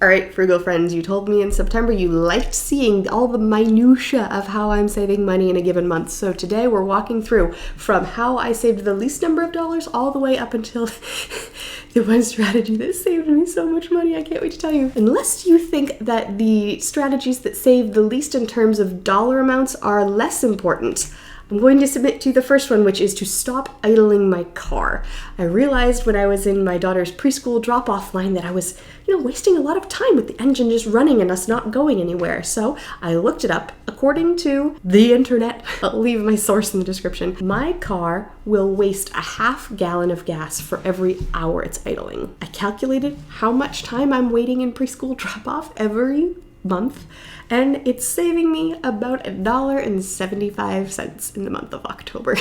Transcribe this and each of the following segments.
All right, Frugal friends, you told me in September you liked seeing all the minutia of how I'm saving money in a given month. So today we're walking through from how I saved the least number of dollars all the way up until the one strategy that saved me so much money. I can't wait to tell you. Unless you think that the strategies that save the least in terms of dollar amounts are less important, I'm going to submit to you the first one, which is to stop idling my car. I realized when I was in my daughter's preschool drop-off line that I was, wasting a lot of time with the engine just running and us not going anywhere. So I looked it up. According to the internet, I'll leave my source in the description, my car will waste a half gallon of gas for every hour it's idling. I calculated how much time I'm waiting in preschool drop-off every month, and it's saving me about $1.75 in the month of October,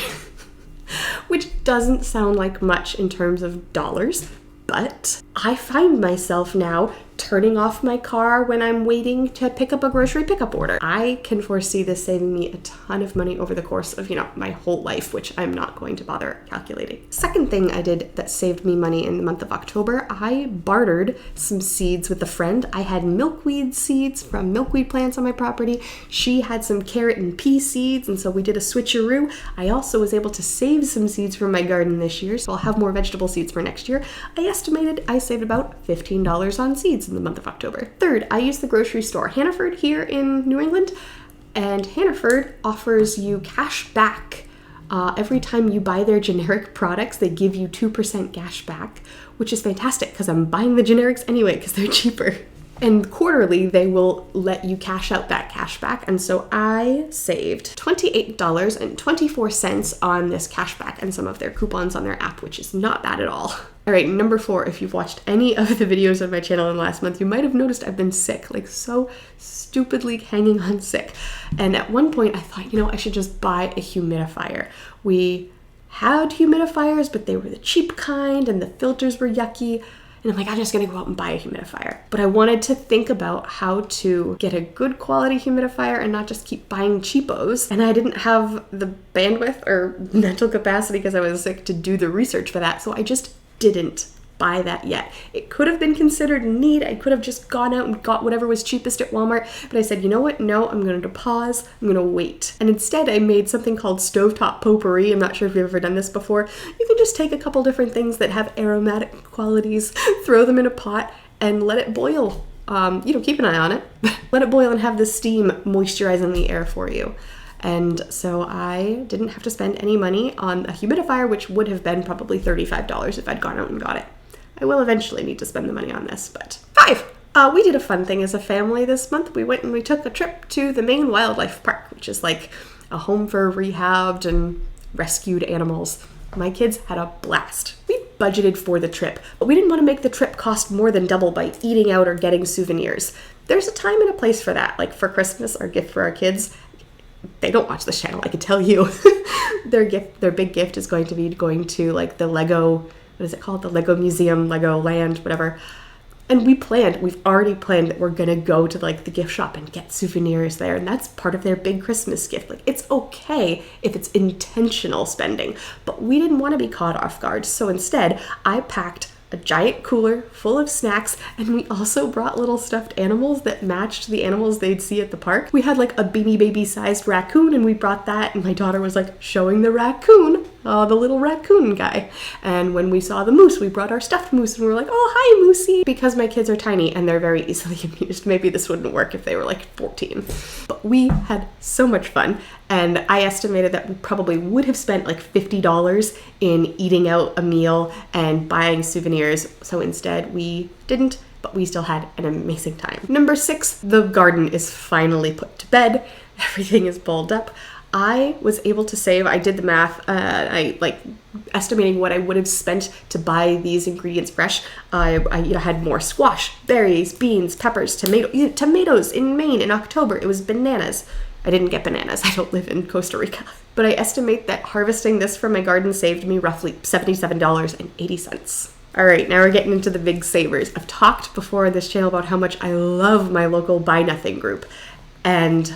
which doesn't sound like much in terms of dollars, but I find myself now turning off my car when I'm waiting to pick up a grocery pickup order. I can foresee this saving me a ton of money over the course of, my whole life, which I'm not going to bother calculating. Second thing I did that saved me money in the month of October, I bartered some seeds with a friend. I had milkweed seeds from milkweed plants on my property. She had some carrot and pea seeds, and so we did a switcheroo. I also was able to save some seeds from my garden this year, so I'll have more vegetable seeds for next year. I estimated I saved about $15 on seeds in the month of October. Third, I use the grocery store Hannaford here in New England, and Hannaford offers you cash back. Every time you buy their generic products, they give you 2% cash back, which is fantastic because I'm buying the generics anyway because they're cheaper. And quarterly, they will let you cash out that cash back. And so I saved $28.24 on this cash back and some of their coupons on their app, which is not bad at all. All right, number 4, if you've watched any of the videos on my channel in the last month, you might have noticed I've been sick, so stupidly hanging on sick. And at one point I thought, I should just buy a humidifier. We had humidifiers, but they were the cheap kind and the filters were yucky. And I'm like, I'm just going to go out and buy a humidifier. But I wanted to think about how to get a good quality humidifier and not just keep buying cheapos. And I didn't have the bandwidth or mental capacity because I was sick to do the research for that. So I just didn't buy that yet. It could have been considered a need. I could have just gone out and got whatever was cheapest at Walmart, but I said, you know what? No, I'm going to pause. I'm going to wait. And instead I made something called stovetop potpourri. I'm not sure if you've ever done this before. You can just take a couple different things that have aromatic qualities, throw them in a pot and let it boil. Keep an eye on it. Let it boil and have the steam moisturizing the air for you. And so I didn't have to spend any money on a humidifier, which would have been probably $35 if I'd gone out and got it. I will eventually need to spend the money on this, but 5. We did a fun thing as a family this month. We went and we took a trip to the Maine Wildlife Park, which is like a home for rehabbed and rescued animals. My kids had a blast. We budgeted for the trip, but we didn't want to make the trip cost more than double by eating out or getting souvenirs. There's a time and a place for that, like for Christmas, our gift for our kids. They don't watch this channel, I can tell you. Their big gift is going to be going to like the Lego, what is it called? The Lego Museum, Lego Land, whatever. And we've already planned that we're gonna go to like the gift shop and get souvenirs there. And that's part of their big Christmas gift. Like, it's okay if it's intentional spending, but we didn't want to be caught off guard. So instead, I packed a giant cooler full of snacks, and we also brought little stuffed animals that matched the animals they'd see at the park. We had like a Beanie Baby sized raccoon, and we brought that, and my daughter was like showing the raccoon, the little raccoon guy. And when we saw the moose, we brought our stuffed moose, and we were like, oh, hi, Moosey. Because my kids are tiny and they're very easily amused, maybe this wouldn't work if they were like 14. But we had so much fun. And I estimated that we probably would have spent like $50 in eating out a meal and buying souvenirs. So instead we didn't, but we still had an amazing time. Number 6, the garden is finally put to bed. Everything is bulbed up. I was able to save, I did the math, estimating what I would have spent to buy these ingredients fresh. I had more squash, berries, beans, peppers, tomatoes in Maine in October. It was bananas. I didn't get bananas. I don't live in Costa Rica. But I estimate that harvesting this from my garden saved me roughly $77.80. All right, now we're getting into the big savers. I've talked before on this channel about how much I love my local Buy Nothing group, and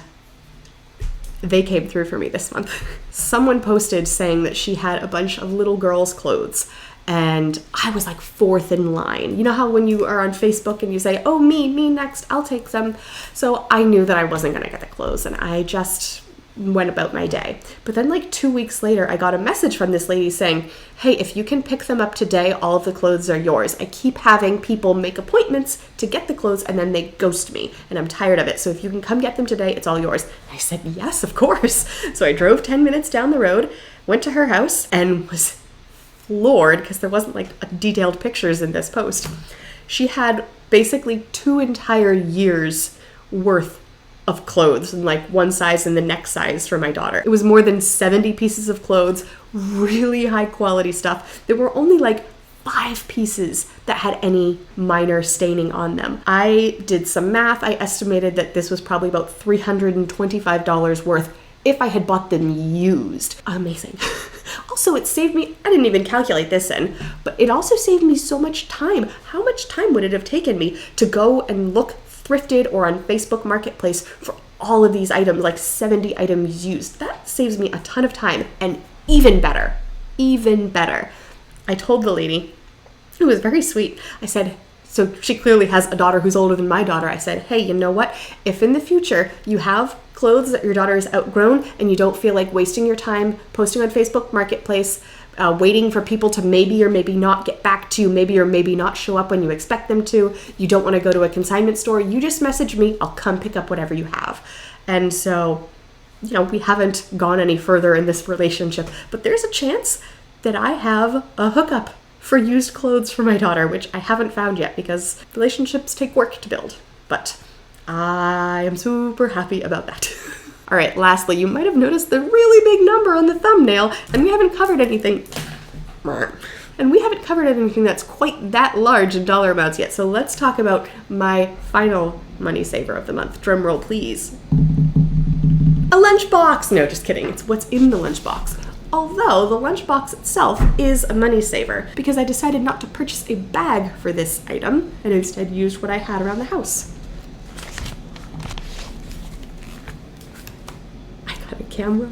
they came through for me this month. Someone posted saying that she had a bunch of little girls' clothes, and I was like fourth in line. You know how when you are on Facebook and you say, oh, me next, I'll take them. So I knew that I wasn't gonna get the clothes, and I just went about my day. But then like 2 weeks later, I got a message from this lady saying, hey, if you can pick them up today, all of the clothes are yours. I keep having people make appointments to get the clothes and then they ghost me, and I'm tired of it. So if you can come get them today, it's all yours. I said, yes, of course. So I drove 10 minutes down the road, went to her house, and was floored because there wasn't like detailed pictures in this post. She had basically 2 entire years worth of clothes in like one size and the next size for my daughter. It was more than 70 pieces of clothes, really high quality stuff. There were only like 5 pieces that had any minor staining on them. I did some math. I estimated that this was probably about $325 worth if I had bought them used. Amazing. Also, it saved me, I didn't even calculate this in, but it also saved me so much time. How much time would it have taken me to go and look thrifted or on Facebook Marketplace for all of these items, like 70 items used? That saves me a ton of time. And even better, I told the lady, it was very sweet. I said, so she clearly has a daughter who's older than my daughter. I said, hey, you know what? If in the future you have clothes that your daughter has outgrown and you don't feel like wasting your time posting on Facebook Marketplace, waiting for people to maybe or maybe not get back to you, maybe or maybe not show up when you expect them to, you don't want to go to a consignment store, you just message me, I'll come pick up whatever you have. And so, you know, we haven't gone any further in this relationship, but there's a chance that I have a hookup for used clothes for my daughter, which I haven't found yet because relationships take work to build. But I am super happy about that. All right, lastly, you might have noticed the really big number on the thumbnail, and we haven't covered anything. And we haven't covered anything that's quite that large in dollar amounts yet. So let's talk about my final money saver of the month. Drum roll, please. A lunchbox. No, just kidding. It's what's in the lunchbox. Although the lunchbox itself is a money saver because I decided not to purchase a bag for this item and instead used what I had around the house. Camera.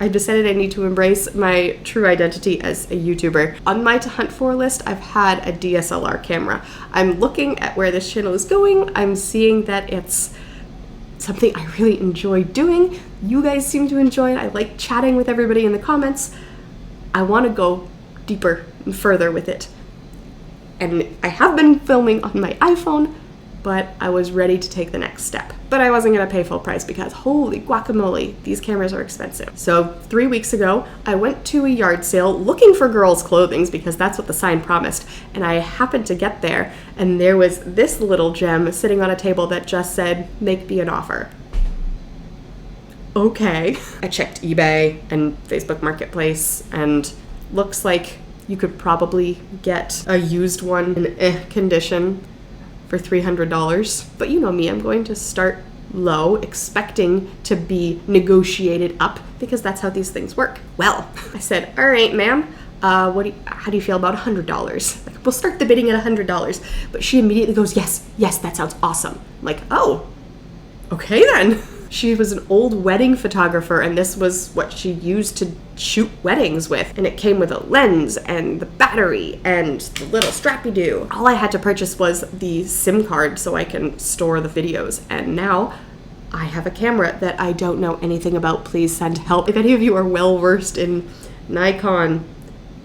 I decided I need to embrace my true identity as a YouTuber. On my to hunt for list, I've had a DSLR camera. I'm looking at where this channel is going. I'm seeing that it's something I really enjoy doing. You guys seem to enjoy it. I like chatting with everybody in the comments. I want to go deeper and further with it. And I have been filming on my iPhone, but I was ready to take the next step. But I wasn't gonna pay full price because holy guacamole, these cameras are expensive. So 3 weeks ago, I went to a yard sale looking for girls' clothing because that's what the sign promised. And I happened to get there and there was this little gem sitting on a table that just said, make me an offer. Okay. I checked eBay and Facebook Marketplace and looks like you could probably get a used one in condition for $300. But you know me, I'm going to start low, expecting to be negotiated up because that's how these things work. Well, I said, all right, ma'am, how do you feel about $100? Like, we'll start the bidding at $100. But she immediately goes, yes, that sounds awesome. I'm like, oh, okay then. She was an old wedding photographer and this was what she used to shoot weddings with. And it came with a lens and the battery and the little strappy-doo. All I had to purchase was the SIM card so I can store the videos. And now I have a camera that I don't know anything about. Please send help. If any of you are well versed in Nikon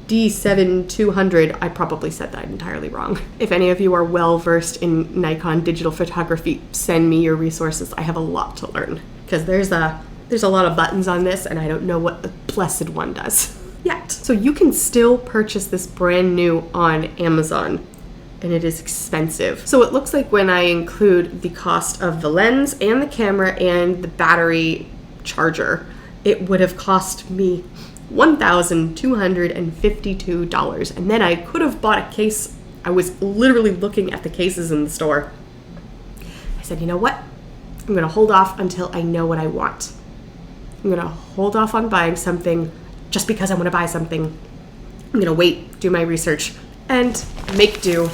D7200, I probably said that entirely wrong. If any of you are well versed in Nikon digital photography, send me your resources. I have a lot to learn because there's a lot of buttons on this and I don't know what the blessed one does yet. So you can still purchase this brand new on Amazon and it is expensive. So it looks like when I include the cost of the lens and the camera and the battery charger, it would have cost me $1,252. And then I could have bought a case. I was literally looking at the cases in the store. I said, you know what? I'm gonna hold off until I know what I want. I'm gonna hold off on buying something just because I wanna buy something. I'm gonna wait, do my research, and make do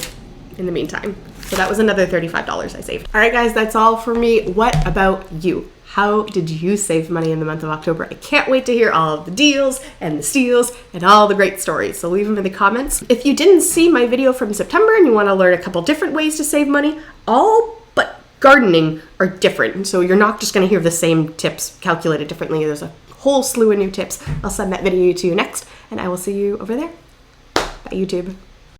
in the meantime. So that was another $35 I saved. All right, guys, that's all for me. What about you? How did you save money in the month of October? I can't wait to hear all of the deals and the steals and all the great stories. So leave them in the comments. If you didn't see my video from September and you want to learn a couple different ways to save money, all but gardening are different. So you're not just going to hear the same tips calculated differently. There's a whole slew of new tips. I'll send that video to you next, and I will see you over there. Bye, YouTube.